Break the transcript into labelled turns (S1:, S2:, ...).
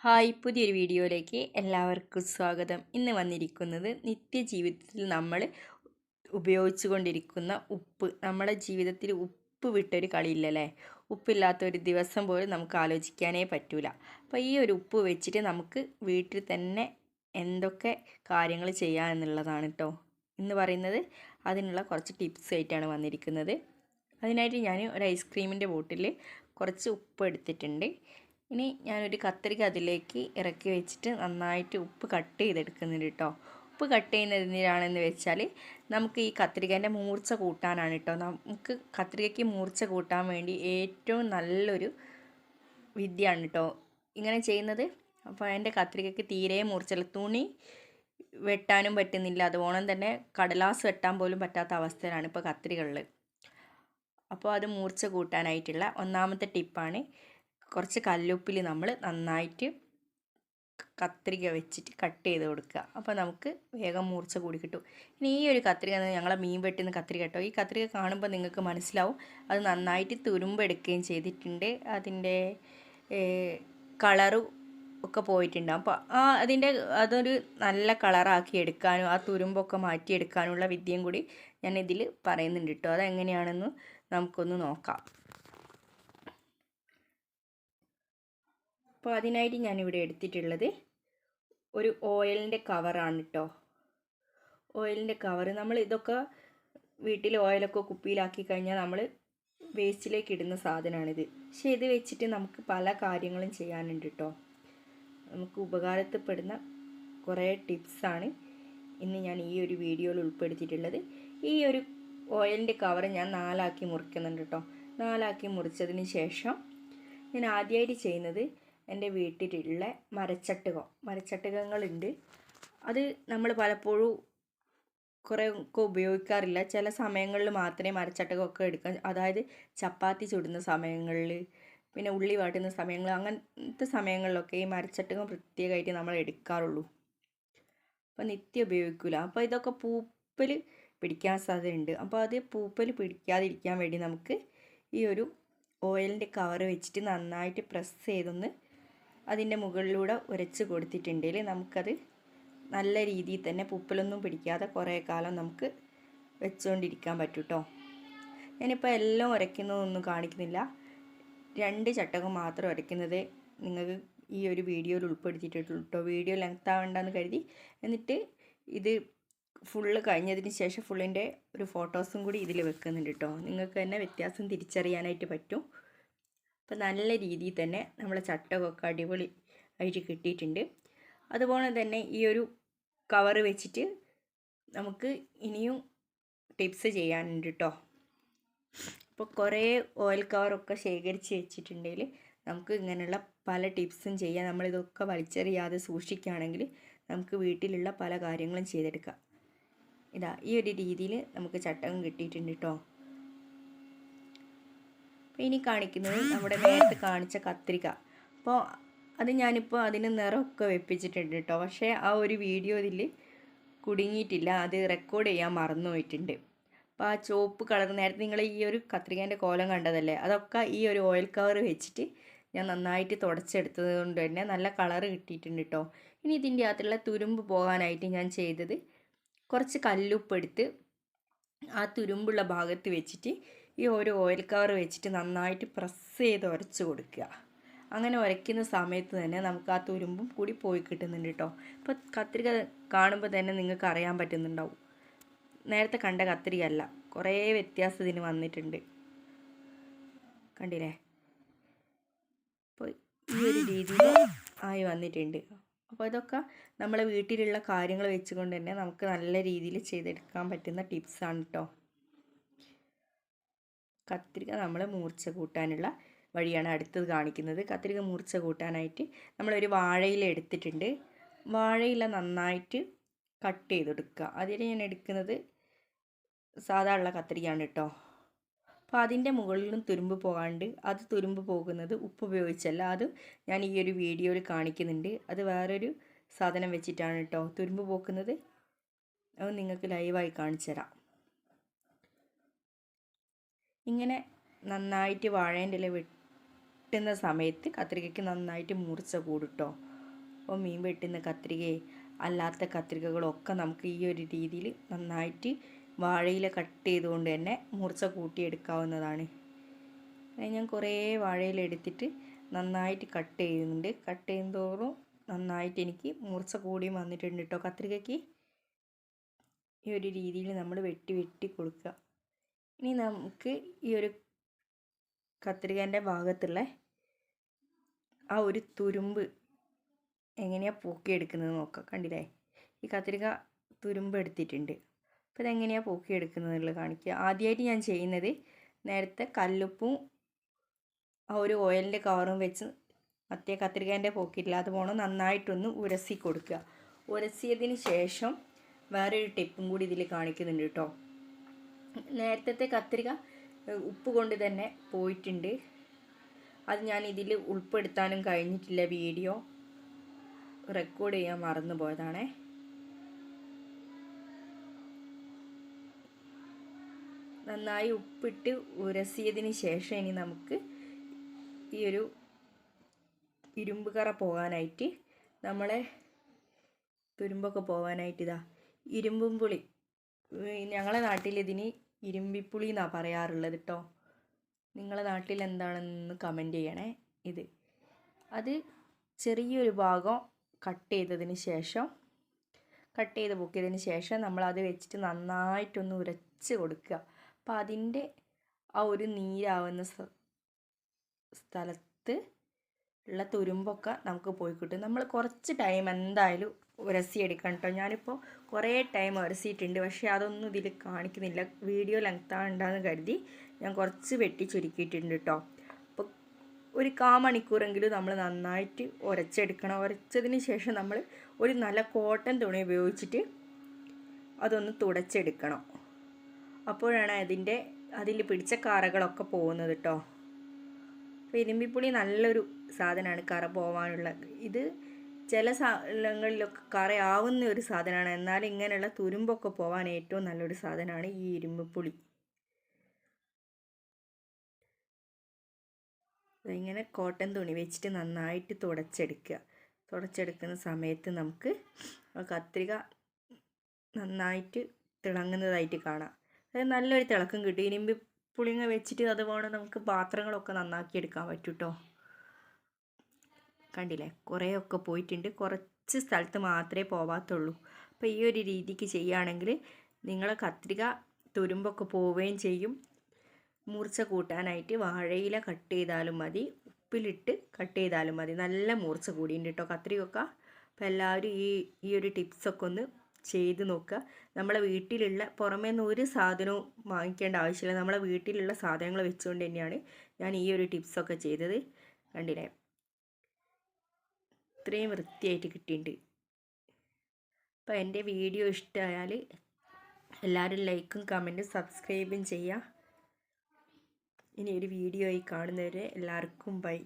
S1: Hi, പുതിയൊരു വീഡിയോയിലേക്ക് എല്ലാവർക്കും സ്വാഗതം. ഇന്ന് വന്നിരിക്കുന്നത് നിത്യജീവിതത്തിൽ നമ്മൾ ഉപയോഗിച്ചു കൊണ്ടിരിക്കുന്ന ഉപ്പ്. നമ്മുടെ ജീവിതത്തിൽ ഉപ്പ് വിട്ടൊരു കളിയില്ലല്ലേ. ഉപ്പില്ലാത്ത ഒരു ദിവസം പോലും നമുക്ക് ആലോചിക്കാനേ പറ്റൂല. അപ്പോൾ ഈ ഒരു ഉപ്പ് വെച്ചിട്ട് നമുക്ക് വീട്ടിൽ തന്നെ എന്തൊക്കെ കാര്യങ്ങൾ ചെയ്യാം എന്നുള്ളതാണ് കേട്ടോ ഇന്ന് പറയുന്നത്. അതിനുള്ള കുറച്ച് ടിപ്സ് ആയിട്ടാണ് വന്നിരിക്കുന്നത്. അതിനായിട്ട് ഞാൻ ഒരു ഐസ്ക്രീമിൻ്റെ ബോട്ടിൽ കുറച്ച് ഉപ്പ് എടുത്തിട്ടുണ്ട്. ഇനി ഞാനൊരു കത്രിക അതിലേക്ക് ഇറക്കി വെച്ചിട്ട് നന്നായിട്ട് ഉപ്പ് കട്ട് ചെയ്തെടുക്കുന്നുണ്ട് കേട്ടോ. ഉപ്പ് കട്ട് ചെയ്യുന്നത് എന്തിനാണെന്ന് വെച്ചാൽ നമുക്ക് ഈ കത്രികേൻ്റെ മൂർച്ച കൂട്ടാനാണ് കേട്ടോ. നമുക്ക് കത്രികയ്ക്ക് മൂർച്ച കൂട്ടാൻ വേണ്ടി ഏറ്റവും നല്ലൊരു വിദ്യയാണ് കേട്ടോ ഇങ്ങനെ ചെയ്യുന്നത്. അപ്പോൾ എൻ്റെ കത്രികയ്ക്ക് തീരെ മൂർച്ചയില്ല. തുണി വെട്ടാനും പറ്റുന്നില്ല, അതുപോലെ തന്നെ കടലാസ് വെട്ടാൻ പോലും പറ്റാത്ത അവസ്ഥയിലാണ് ഇപ്പോൾ കത്രികകളിൽ. അപ്പോൾ അത് മൂർച്ച കൂട്ടാനായിട്ടുള്ള ഒന്നാമത്തെ ടിപ്പാണ്. കുറച്ച് കല്ലുപ്പിൽ നമ്മൾ നന്നായിട്ട് കത്രിക വെച്ചിട്ട് കട്ട് ചെയ്ത് കൊടുക്കുക. അപ്പോൾ നമുക്ക് വേഗം മൂർച്ച കൂടി കിട്ടും. ഇനി ഈ ഒരു കത്രിക ഞങ്ങളെ മീൻ വെട്ടുന്ന കത്രിക കേട്ടോ. ഈ കത്രിക കാണുമ്പോൾ നിങ്ങൾക്ക് മനസ്സിലാവും അത് നന്നായിട്ട് തുരുമ്പെടുക്കുകയും ചെയ്തിട്ടുണ്ട്. അതിൻ്റെ കളറ് ഒക്കെ പോയിട്ടുണ്ട്. അപ്പോൾ അതൊരു നല്ല കളറാക്കി എടുക്കാനും ആ തുരുമ്പൊക്കെ മാറ്റിയെടുക്കാനുള്ള വിദ്യയും കൂടി ഞാൻ ഇതിൽ പറയുന്നുണ്ട് കേട്ടോ. അതെങ്ങനെയാണെന്ന് നമുക്കൊന്ന് നോക്കാം. അപ്പോൾ അതിനായിട്ട് ഞാനിവിടെ എടുത്തിട്ടുള്ളത് ഒരു ഓയിലിൻ്റെ കവറാണ് കേട്ടോ. ഓയിലിൻ്റെ കവറ്, നമ്മൾ ഇതൊക്കെ വീട്ടിൽ ഓയിലൊക്കെ കുപ്പിയിലാക്കി കഴിഞ്ഞാൽ നമ്മൾ വേസ്റ്റിലേക്ക് ഇടുന്ന സാധനമാണിത്. പക്ഷേ ഇത് വെച്ചിട്ട് നമുക്ക് പല കാര്യങ്ങളും ചെയ്യാനുണ്ട് കേട്ടോ. നമുക്ക് ഉപകാരപ്പെടുന്ന കുറേ ടിപ്സാണ് ഇന്ന് ഞാൻ ഈ ഒരു വീഡിയോയിൽ ഉൾപ്പെടുത്തിയിട്ടുള്ളത്. ഈ ഒരു ഓയിലിൻ്റെ കവർ ഞാൻ 4 മുറിക്കുന്നുണ്ട് കേട്ടോ. 4 മുറിച്ചതിന് ശേഷം ഞാൻ ആദ്യമായിട്ട് ചെയ്യുന്നത് എൻ്റെ വീട്ടിലുള്ള മരച്ചട്ടുകങ്ങളുണ്ട്. അത് നമ്മൾ പലപ്പോഴും കുറേ ഒക്കെ ഉപയോഗിക്കാറില്ല. ചില സമയങ്ങളിൽ മാത്രമേ മരച്ചട്ടുകമൊക്കെ എടുക്കാൻ, അതായത് ചപ്പാത്തി ചുടുന്ന സമയങ്ങളിൽ, പിന്നെ ഉള്ളി വാട്ടുന്ന സമയങ്ങൾ, അങ്ങനത്തെ സമയങ്ങളിലൊക്കെ ഈ മരച്ചട്ടുകം പ്രത്യേകമായിട്ട് നമ്മൾ എടുക്കാറുള്ളൂ. അപ്പോൾ നിത്യം ഉപയോഗിക്കില്ല. അപ്പോൾ ഇതൊക്കെ പൂപ്പൽ പിടിക്കാൻ സാധ്യതയുണ്ട്. അപ്പോൾ അത് പൂപ്പൽ പിടിക്കാതിരിക്കാൻ വേണ്ടി നമുക്ക് ഈ ഒരു ഓയിലിൻ്റെ കവർ വെച്ചിട്ട് നന്നായിട്ട് പ്രസ് ചെയ്തൊന്ന് അതിൻ്റെ മുകളിലൂടെ ഉരച്ച് കൊടുത്തിട്ടുണ്ടെങ്കിൽ നമുക്കത് നല്ല രീതിയിൽ തന്നെ പൂപ്പലൊന്നും പിടിക്കാതെ കുറേ കാലം നമുക്ക് വെച്ചുകൊണ്ടിരിക്കാൻ പറ്റും കേട്ടോ. ഞാനിപ്പോൾ എല്ലാം ഉരയ്ക്കുന്നതൊന്നും കാണിക്കുന്നില്ല. 2 ചട്ടകം മാത്രം ഉരയ്ക്കുന്നത് നിങ്ങൾക്ക് ഈ ഒരു വീഡിയോയിൽ ഉൾപ്പെടുത്തിയിട്ടുള്ളൂ കേട്ടോ. വീഡിയോ ലെങ്ത് ആവേണ്ടെന്ന് കരുതി. എന്നിട്ട് ഇത് ഫുള്ള് കഴിഞ്ഞതിന് ശേഷം ഫുള്ളിൻ്റെ ഒരു ഫോട്ടോസും കൂടി ഇതിൽ വെക്കുന്നുണ്ട് കേട്ടോ. നിങ്ങൾക്ക് തന്നെ വ്യത്യാസം തിരിച്ചറിയാനായിട്ട് പറ്റും. അപ്പോൾ നല്ല രീതിയിൽ തന്നെ നമ്മളെ ചട്ടകമൊക്കെ അടിപൊളി ആയിട്ട് കിട്ടിയിട്ടുണ്ട്. അതുപോലെ തന്നെ ഈ ഒരു കവർ വെച്ചിട്ട് നമുക്ക് ഇനിയും ടിപ്സ് ചെയ്യാനുണ്ട് കേട്ടോ. അപ്പോൾ കുറേ ഓയിൽ കവറൊക്കെ ശേഖരിച്ച് വെച്ചിട്ടുണ്ടെങ്കിൽ നമുക്ക് ഇങ്ങനെയുള്ള പല ടിപ്സും ചെയ്യാം. നമ്മളിതൊക്കെ വലിച്ചെറിയാതെ സൂക്ഷിക്കുകയാണെങ്കിൽ നമുക്ക് വീട്ടിലുള്ള പല കാര്യങ്ങളും ചെയ്തെടുക്കാം. ഈ ഒരു രീതിയിൽ നമുക്ക് ചട്ടകം കിട്ടിയിട്ടുണ്ട് കേട്ടോ. അപ്പോൾ ഇനി കാണിക്കുന്നത് നമ്മുടെ നേരത്തെ കാണിച്ച കത്രിക. അപ്പോൾ അത് ഞാനിപ്പോൾ അതിന് നിറമൊക്കെ വെപ്പിച്ചിട്ടുണ്ട് കേട്ടോ. പക്ഷേ ആ ഒരു വീഡിയോ ഇതിൽ കുടുങ്ങിയിട്ടില്ല, അത് റെക്കോർഡ് ചെയ്യാൻ മറന്നു പോയിട്ടുണ്ട്. അപ്പോൾ ആ ചുവപ്പ് കളർ നേരത്തെ നിങ്ങൾ ഈ ഒരു കത്രികേൻ്റെ കോലം കണ്ടതല്ലേ, അതൊക്കെ ഈ ഒരു ഓയിൽ കവർ വെച്ചിട്ട് ഞാൻ നന്നായിട്ട് തുടച്ചെടുത്തത് കൊണ്ട് തന്നെ നല്ല കളറ് കിട്ടിയിട്ടുണ്ട് കേട്ടോ. ഇനി ഇതിൻ്റെ അകത്തുള്ള തുരുമ്പ് പോകാനായിട്ട് ഞാൻ ചെയ്തത് കുറച്ച് കല്ലുപ്പ് എടുത്ത് ആ തുരുമ്പുള്ള ഭാഗത്ത് വെച്ചിട്ട് ഈ ഒരു ഓയിൽ കവർ വെച്ചിട്ട് നന്നായിട്ട് പ്രസ് ചെയ്ത് ഉരച്ച് കൊടുക്കുക. അങ്ങനെ ഉരയ്ക്കുന്ന സമയത്ത് തന്നെ നമുക്ക് ആ തുരുമ്പും കൂടി പോയി കിട്ടുന്നുണ്ട് കേട്ടോ. ഇപ്പോൾ കത്രിക കാണുമ്പോൾ തന്നെ നിങ്ങൾക്ക് അറിയാൻ പറ്റുന്നുണ്ടാവും, നേരത്തെ കണ്ട കത്രിക അല്ല, കുറേ വ്യത്യാസം ഇതിന് വന്നിട്ടുണ്ട്. കണ്ടില്ലേ? അപ്പോൾ ഈ ഒരു രീതിയിൽ ആയി വന്നിട്ടുണ്ട്. അപ്പോൾ ഇതൊക്കെ നമ്മളെ വീട്ടിലുള്ള കാര്യങ്ങൾ വെച്ചുകൊണ്ട് തന്നെ നമുക്ക് നല്ല രീതിയിൽ ചെയ്തെടുക്കാൻ പറ്റുന്ന ടിപ്സാണ് കേട്ടോ. കത്രിക നമ്മൾ മൂർച്ച കൂട്ടാനുള്ള വഴിയാണ് അടുത്തത് കാണിക്കുന്നത്. കത്രിക മൂർച്ച കൂട്ടാനായിട്ട് നമ്മളൊരു വാഴയില എടുത്തിട്ടുണ്ട്. വാഴയില നന്നായിട്ട് കട്ട് ചെയ്തെടുക്കുക. അതിന് ഞാൻ എടുക്കുന്നത് സാധാരണ കത്രികയാണ് കേട്ടോ. അപ്പോൾ അതിൻ്റെ മുകളിലും തുരുമ്പ് പോകാണ്ട്, അത് തുരുമ്പ് പോകുന്നത് ഉപ്പ് ഉപയോഗിച്ചല്ല, അത് ഞാൻ ഈ ഒരു വീഡിയോയിൽ കാണിക്കുന്നുണ്ട്. അത് വേറൊരു സാധനം വെച്ചിട്ടാണ് കേട്ടോ തുരുമ്പ് പോക്കുന്നത്. അത് നിങ്ങൾക്ക് ലൈവായി കാണിച്ചു തരാം. ഇങ്ങനെ നന്നായിട്ട് വാഴേൻ്റെ ഇല വെട്ടുന്ന സമയത്ത് കത്രികയ്ക്ക് നന്നായിട്ട് മൂർച്ച കൂടും കേട്ടോ. അപ്പോൾ മീൻ വെട്ടുന്ന കത്രികയെ അല്ലാത്ത കത്രികകളൊക്കെ നമുക്ക് ഈ ഒരു രീതിയിൽ നന്നായിട്ട് വാഴയില കട്ട് ചെയ്തുകൊണ്ട് തന്നെ മുറിച്ച കൂട്ടിയെടുക്കാവുന്നതാണ്. ഞാൻ കുറേ വാഴയില എടുത്തിട്ട് നന്നായിട്ട് കട്ട് ചെയ്യുന്നുണ്ട്. കട്ട് ചെയ്യുന്നതോറും നന്നായിട്ട് എനിക്ക് മൂർച്ച കൂടിയും വന്നിട്ടുണ്ട് കേട്ടോ കത്രികയ്ക്ക്. ഈ ഒരു രീതിയിൽ നമ്മൾ വെട്ടി കൊടുക്കുക. ഇനി നമുക്ക് ഈ ഒരു കത്രികേൻ്റെ ഭാഗത്തുള്ള ആ ഒരു തുരുമ്പ് എങ്ങനെയാണ് പോക്കിയെടുക്കുന്നത് നോക്കാം. കണ്ടില്ലേ, ഈ കത്രിക തുരുമ്പ് എടുത്തിട്ടുണ്ട്. അപ്പോൾ ഇതെങ്ങനെയാണ് പോക്കിയെടുക്കുന്നതെന്നുള്ളത് കാണിക്കുക. ആദ്യമായിട്ട് ഞാൻ ചെയ്യുന്നത് നേരത്തെ കല്ലുപ്പും ആ ഒരു ഓയിലിൻ്റെ കവറും വെച്ച് മറ്റേ കത്രികേൻ്റെ പോക്കില്ലാതെ പോകണം നന്നായിട്ടൊന്ന് ഉരസി കൊടുക്കുക. ഉരസിയതിന് ശേഷം വേറൊരു ടിപ്പും കൂടി ഇതിൽ കാണിക്കുന്നുണ്ട് കേട്ടോ. നേരത്തെ കത്രിക ഉപ്പ് കൊണ്ട് തന്നെ പോയിട്ടുണ്ട്. അത് ഞാൻ ഇതിൽ ഉൾപ്പെടുത്താനും കഴിഞ്ഞിട്ടില്ല. വീഡിയോ റെക്കോർഡ് ചെയ്യാൻ മറന്നു പോയതാണേ. നന്നായി ഉപ്പിട്ട് ഉരസിയതിന് ശേഷം ഇനി നമുക്ക് ഈ ഒരു ഇരുമ്പ് കറ പോകാനായിട്ട് നമ്മളെ തുരുമ്പൊക്കെ പോകാനായിട്ട് ഇതാ ഇരുമ്പും പുളി, ഞങ്ങളെ നാട്ടിൽ ഇതിന് ഇരുമ്പിപ്പുളി എന്നാണ് പറയാറുള്ളത് കേട്ടോ. നിങ്ങളുടെ നാട്ടിൽ എന്താണെന്ന് കമൻറ്റ് ചെയ്യണേ. അത് ചെറിയൊരു ഭാഗം കട്ട് ചെയ്ത് പൊക്കിയതിന് ശേഷം നമ്മളത് വെച്ചിട്ട് നന്നായിട്ടൊന്ന് ഉരച്ച് കൊടുക്കുക. അപ്പോൾ അതിൻ്റെ ആ ഒരു നീരാവുന്ന സ്ഥലത്ത് ഉള്ള തുരുമ്പൊക്കെ നമുക്ക് പോയി കിട്ടും. നമ്മൾ കുറച്ച് ടൈം എന്തായാലും ഉരസിയെടുക്കണം കേട്ടോ. ഞാനിപ്പോൾ കുറേ ടൈം ഉരസിയിട്ടുണ്ട്, പക്ഷേ അതൊന്നും ഇതിൽ കാണിക്കുന്നില്ല. വീഡിയോ ലെങ്താണ്ടാന്ന് കരുതി ഞാൻ കുറച്ച് വെട്ടി ചുരുക്കിയിട്ടുണ്ട് കേട്ടോ. അപ്പോൾ ഒരു 1/4 മണിക്കൂറെങ്കിലും നമ്മൾ നന്നായിട്ട് ഉരച്ചെടുക്കണം. ഉരച്ചതിന് ശേഷം നമ്മൾ ഒരു നല്ല കോട്ടൺ തുണി ഉപയോഗിച്ചിട്ട് അതൊന്ന് തുടച്ചെടുക്കണം. അപ്പോഴാണ് അതിൽ പിടിച്ച കറകളൊക്കെ പോകുന്നത് കേട്ടോ. അപ്പോൾ ഇരുമ്പിപ്പുളി നല്ലൊരു സാധനമാണ് കറ പോകാനുള്ള. ഇത് ചില സ്ഥലങ്ങളിലൊക്കെ കറയാവുന്ന ഒരു സാധനമാണ്. എന്നാൽ ഇങ്ങനെയുള്ള തുരുമ്പൊക്കെ പോകാൻ ഏറ്റവും നല്ലൊരു സാധനമാണ് ഈ ഇരുമ്പുപുളി. ഇങ്ങനെ കോട്ടൺ തുണി വെച്ചിട്ട് നന്നായിട്ട് തുടച്ചെടുക്കുന്ന സമയത്ത് നമുക്ക് കത്രിക നന്നായിട്ട് തിളങ്ങുന്നതായിട്ട് കാണാം. അത് നല്ലൊരു തിളക്കം കിട്ടും. ഇരുമ്പുപുളിങ്ങ വെച്ചിട്ട് അതുപോലെ നമുക്ക് പാത്രങ്ങളൊക്കെ നന്നാക്കിയെടുക്കാൻ പറ്റും കേട്ടോ. കണ്ടില്ലേ, കുറേയൊക്കെ പോയിട്ടുണ്ട്. കുറച്ച് സ്ഥലത്ത് മാത്രമേ പോവാത്തുള്ളൂ. അപ്പോൾ ഈ ഒരു രീതിക്ക് ചെയ്യുകയാണെങ്കിൽ നിങ്ങളെ കത്രിക തുരുമ്പൊക്കെ പോവുകയും ചെയ്യും. മൂർച്ച കൂട്ടാനായിട്ട് വാഴയില കട്ട് ചെയ്താലും മതി, ഉപ്പിലിട്ട് കട്ട് ചെയ്താലും മതി. നല്ല മൂർച്ച കൂടിയുണ്ട് കേട്ടോ കത്രികയൊക്കെ. അപ്പോൾ എല്ലാവരും ഈ ഒരു ടിപ്സൊക്കെ ഒന്ന് ചെയ്ത് നോക്കുക. നമ്മളെ വീട്ടിലുള്ള പുറമേ നിന്ന് ഒരു സാധനവും വാങ്ങിക്കേണ്ട ആവശ്യമില്ല. നമ്മളെ വീട്ടിലുള്ള സാധനങ്ങൾ വെച്ചുകൊണ്ട് തന്നെയാണ് ഞാൻ ഈ ഒരു ടിപ്സൊക്കെ ചെയ്തത്. കണ്ടില്ലേ, ഇത്രയും വൃത്തിയായിട്ട് കിട്ടിയിട്ടുണ്ട്. അപ്പോൾ എൻ്റെ വീഡിയോ ഇഷ്ടമായാൽ എല്ലാവരും ലൈക്കും കമൻറ്റും സബ്സ്ക്രൈബും ചെയ്യുക. ഇനി ഒരു വീഡിയോ ആയി കാണുന്നവരെ എല്ലാവർക്കും ബൈ.